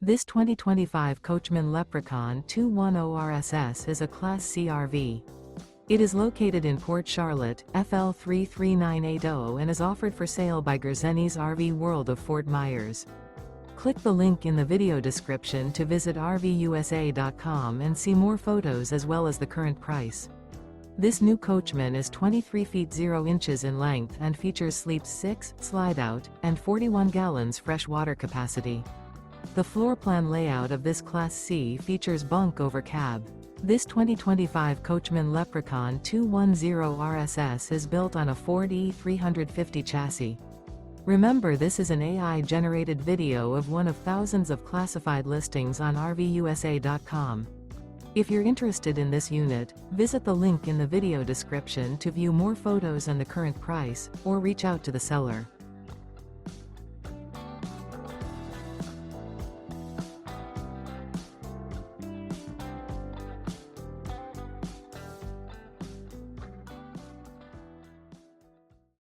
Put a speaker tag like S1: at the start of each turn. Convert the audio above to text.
S1: This 2025 Coachmen Leprechaun 210RSS is a Class C RV. It is located in Port Charlotte, FL 33980 and is offered for sale by Gerzeny's RV World of Fort Myers. Click the link in the video description to visit RVUSA.com and see more photos as well as the current price. This new Coachmen is 23 feet 0 inches in length and features sleeps 6, slide-out, and 41 gallons fresh water capacity. The floor plan layout of this Class C features bunk over cab. This 2025 Coachmen Leprechaun 210RSS is built on a Ford E350 chassis. Remember, this is an AI-generated video of one of thousands of classified listings on RVUSA.com. If you're interested in this unit, visit the link in the video description to view more photos and the current price, or reach out to the seller.